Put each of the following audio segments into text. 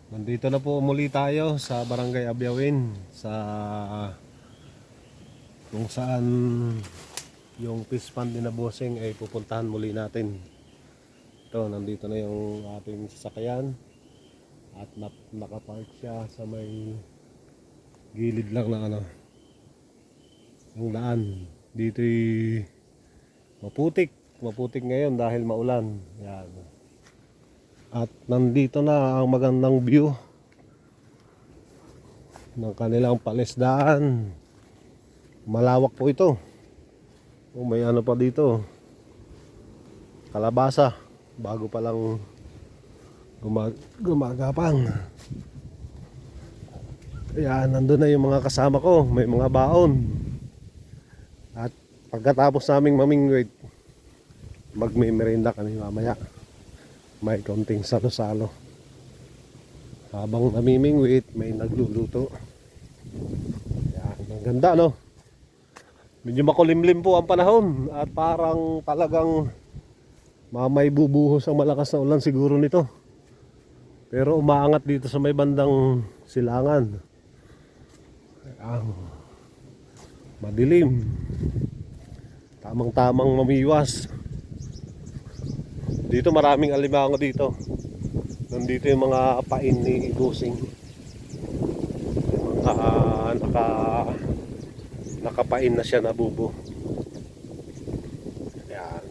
Nandito na po muli tayo sa Barangay Abyawin sa kung saan yung fish pond ni na Bossing ay pupuntahan muli natin. Ito, nandito na yung ating sasakyan at nakapark siya sa may gilid lang ng yung daan. Dito'y maputik ngayon dahil maulan. Yan. At nandito na ang magandang view ng kanilang palisdaan. Malawak po ito. May ano pa dito, kalabasa, bago pa lang gumagapang. Ayan, nandun na yung mga kasama ko. May mga baon. At pagkatapos naming mamingwit, magme-merienda kami mamaya. May konting salo-salo. Habang namimingwit, may nagluluto. Ayan, ang ganda, no? Medyo makulimlim po ang panahon at parang talagang may bubuhos ang malakas na ulan siguro nito. Pero umaangat dito sa may bandang silangan. Madilim. Tamang-tamang mamiwas. Dito maraming alimango dito. Nandito yung mga pain ni Bossing. Yung mga nakapain na siya na bubo. Ayan.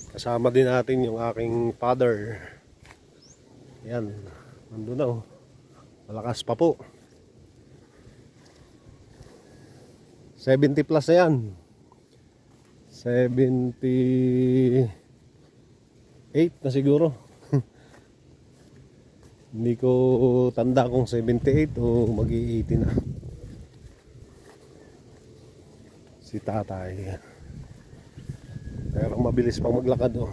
Kasama din natin yung aking father. Ayan. Nandun na, oh. Malakas pa po. 70 plus na yan. 78 na siguro. Hindi ko tanda kung 78 o mag-80 na si tatay. Pero mabilis pang maglakad, oh.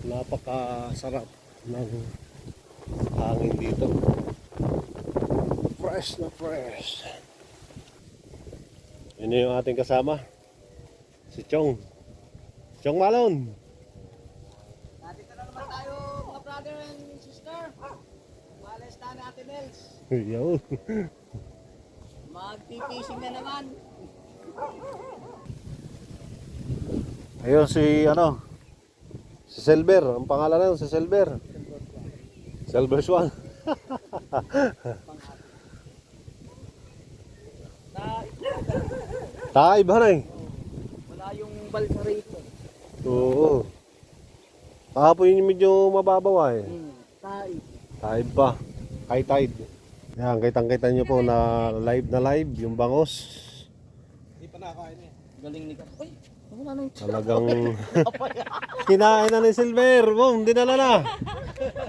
Napakasarap ng hangin dito. Fresh na fresh. Yun yung ating kasama, si Chong Malon. Dito na naman tayo mga brother and sister. Malas na natin Els. Yo. Magpipishing na naman. Ayun si si Silver, ang pangalan nun, si Silver. Silver Swan. Taib ba na eh? Wala yung balsa rito. Oo. Kahapon yung medyo mababaw eh. Tayo. Taib pa. High tide. Yan, kitang-kita nyo po na live yung bangos. Hindi pa nakain eh. Galing ni Kap. Uy, ano na nung Talagang kinain na ni Silver. Boom, dinala na.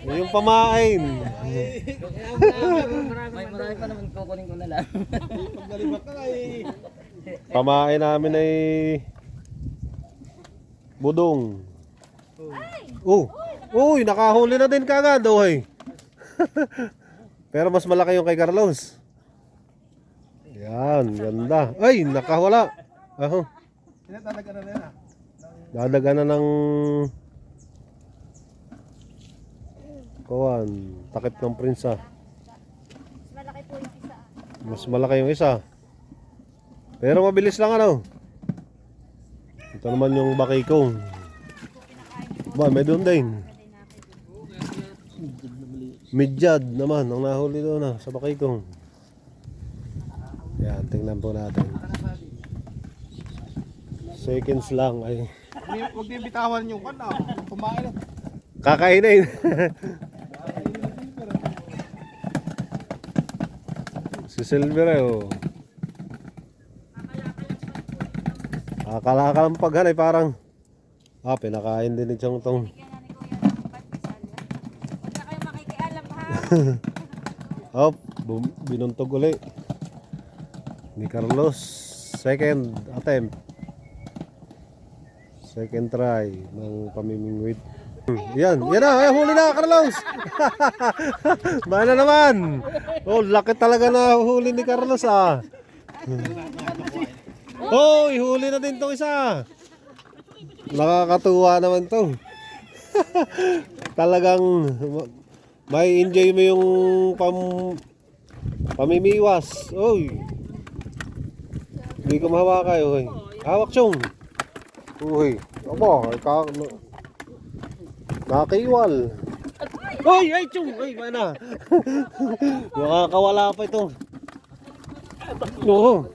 Yung pamain. May marami pa naman kukunin ko na lang. Pagdalibat na eh. Pamain namin ay budong. Uy, nakahuli na din kagad, oy. Pero mas malaki yung kay Carlos. Yan, ganda. Ay, nakawala. Tinatalaga na nila. Dadagan na ng takip ng prinsa. Malaki po yung isa. Mas malaki yung isa. Pero mabilis lang Ito naman yung bakikong. Ba, may doon din. Midyad naman ang nahuli doon sa bakikong. Yan, tingnan po natin. Seconds lang ay. Huwag din bitawan yung kan ah. Kumain na. Kakainin. Si Silver oh. Akala lang paghanay parang pinakain din ni Chong Tong. Bigyan na ni Kuya ng pandesal. Huwag na kayo makikialam ha. Hop, binuntog uli ni Carlos. Second attempt. Second try ng pamimingwit. Yan na, huli na Carlos. Mana naman. Oh, laki talaga na huli ni Carlos ah. Oh, huli na din tong isa. Nakakatuwa naman to. Talagang may enjoy mo yung pamimiwas. Oy. Hindi ko mahawakay, oy. Hawak chong. Uy. Aba, nakakiwal. Oy, ay chong. Oy, mana. Nakakawala pa ito. Oo.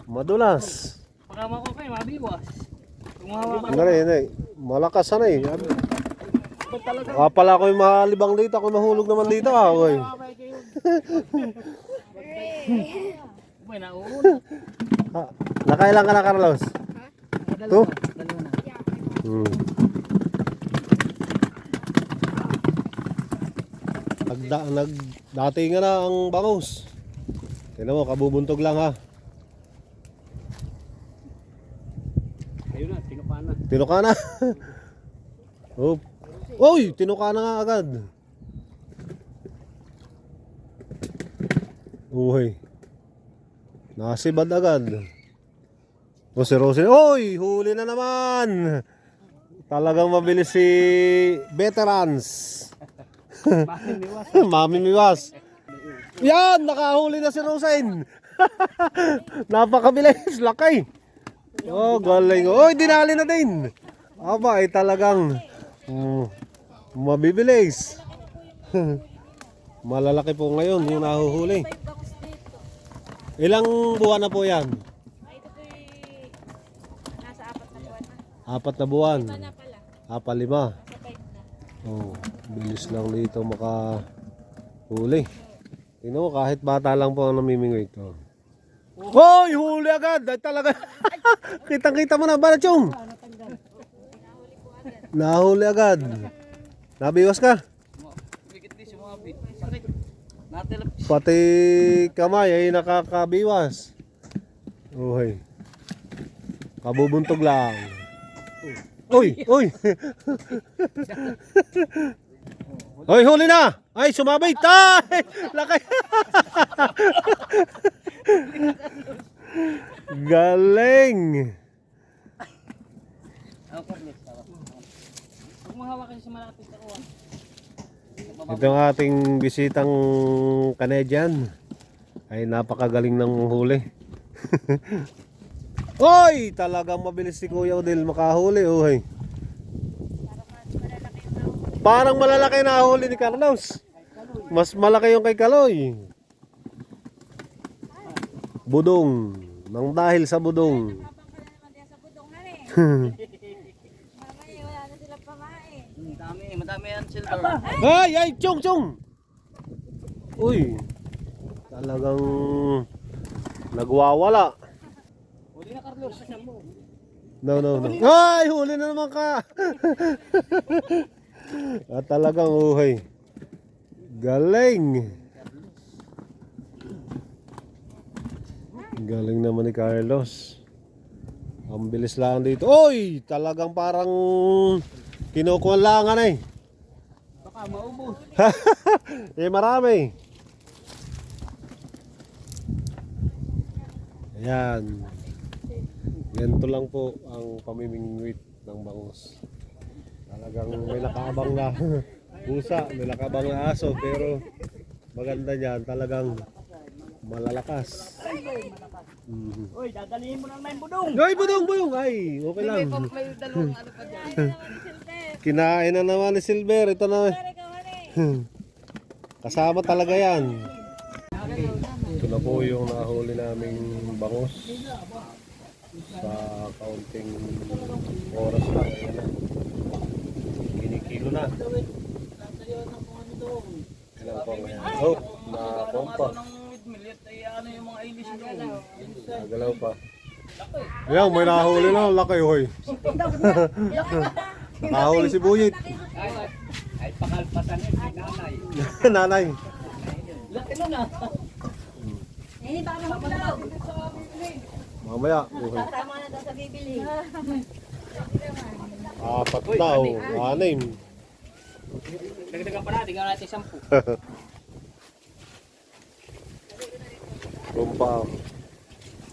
Madulas. Pakama ko kayo, mabiwas. Kumawa ka. Hindi. Malakas na eh. Pala ako yung malibang dito. Ako mahulog naman dito. Oy. May nauuna. Nakailan ka na, Carlos? Two? Dalawa na. Dati nga na ang bangus. Tignan mo, kabubuntog lang ha. Ayun na, tinupa na. Tinuka na. Oh. Oy, tinuka na nga agad. Uy. Nasibad agad. O si Rosie. Oy, huli na naman. Talagang mabilis si veterans. Mami Miwas. Yan, nakahuli na si Rosen. Napakabilis, laki. Oh, galing. Oy, dinali na din. Aba, ay talagang mabibilis. Malalaki po ngayon yung nahuhuli. Ilang buwan na po yan? Ito po'y nasa 4 na buwan na. 4 na buwan. Iba na pala. 4, 5. Nasa 5 na. Oh, bilis lang dito makahuli. Tingnan mo, kahit bata lang po ang namimingwit. Oh. Hoy, huli agad! Ay, talaga. Kitang-kita mo na ba, Chong? Nahuli agad. Nabiwas ka? Bigit din si mga bit. Sakit. Natilap. Pati kamay ay nakakabiwas. Uy. Kabubuntog lang. Uy, uy. Hoy, huli na. Ay, sumabay. Tay! Lakay. Galing. Ako, Carlos. Huwag mahawak kayo sa malapit ako. Ito ang ating bisitang Canadian. Ay napakagaling ng huli. Oy, talagang mabilis si Kuya Odil makahuli. Uy. Parang malalaki na huli ni Carlos. Mas malaki yung kay Kaloy. Budong. Nang dahil sa budong. Habang ka na naman diyan sa budong na rin. Mamaya wala na sila pamain. Madami yan, silver. Ay, ay, chong, chong. Uy. Talagang nagwawala. Huli na, Carlos. No. Ay, huli na naman ka. At talagang uhay. Galing. Galing naman ni Carlos. Ang bilis lang dito. Oy, talagang parang kinukulangan eh. Baka maubos. Eh, marami. Ayan. Ganito lang po ang pamimingwit ng bangus. Talagang may nakaabang na pusa, may nakaabang na aso, pero maganda niyan, talagang malalakas. Uy, dadalihin mo na yung budong. Ay, budong! Ay, okay lang. May dalawang ano pa dyan. Ay, naman ni Silver. Kinain na naman ni Silver. Ito na. Pare ka man eh. Kasama talaga yan. Ito na po yung nahuli naming bangus. Sa kaunting oras lang. Ayan na. Kinikilo na. Ilang po ngayon. Oh, napompa. Ano yung mga ilis doon? Nagalaw pa. Ayan, may nahuli na. Laki, hoy. Nahuli si Buyit. Ay, pakalpasan yun, si nanay. Nanay. Laki nun ah. Eh, baka mahulog. Mamaya. Okay. Tama na daw sa bibili. 4 daw. 6. Dagdagan pa natin, gawin natin 10. Rumpa.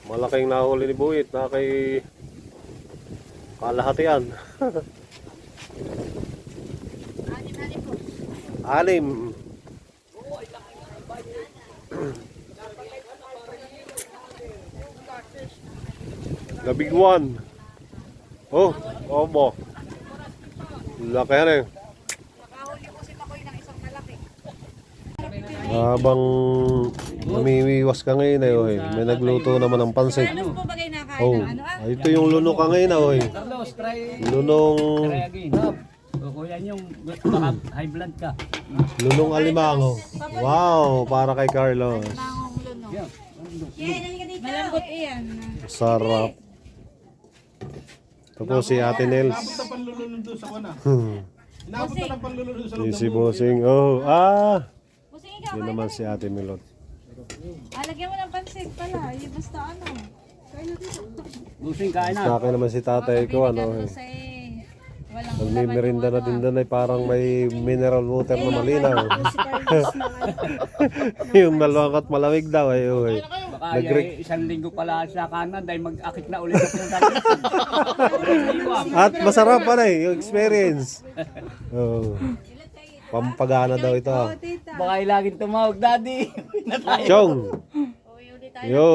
Malaking nahuli ni Buyit na kay kalahatian. Anim. The big one. Oh, obo. Laki yan eh. Nakahuli ko si Makoy ng isang malaki. Habang namimiwas ka ngayon eh, oy. May nagluto naman ng pansit. Ano po ba kayo nakain Oh, ng ano ito yung luno ka ngayon oy. Carlos, try Lunong, again. O kuya yung baka high blood ka. lunong alimango. Wow, para kay Carlos. Mangong luno. Yeah. Malambot iyan. Sarap. Ito po si Ate Nels. Inabot na panlulunod doon sa kuna. Hmm. Inabot na ng panlulunod sa loob Yung ng si buko. Bossing. Oh, Busing ikaw, yun naman si Ate Milot. lagyan mo ng pansit pala. Yung basta ano. Busing kain na. Sa akin naman si tatay ko, ano eh. Kasi walang Nagmimirinda na din doon ay parang may mineral water na malinaw. Yung malawak at malamig daw ay uy. Baka isang linggo pala sa kanan dahil mag-akit na ulit ako ng At masarap pa na eh, yung experience. Oh. Pampagana daw ito. Baka laging tumawag, Daddy. Chong! Uy, ulit tayo. Yo!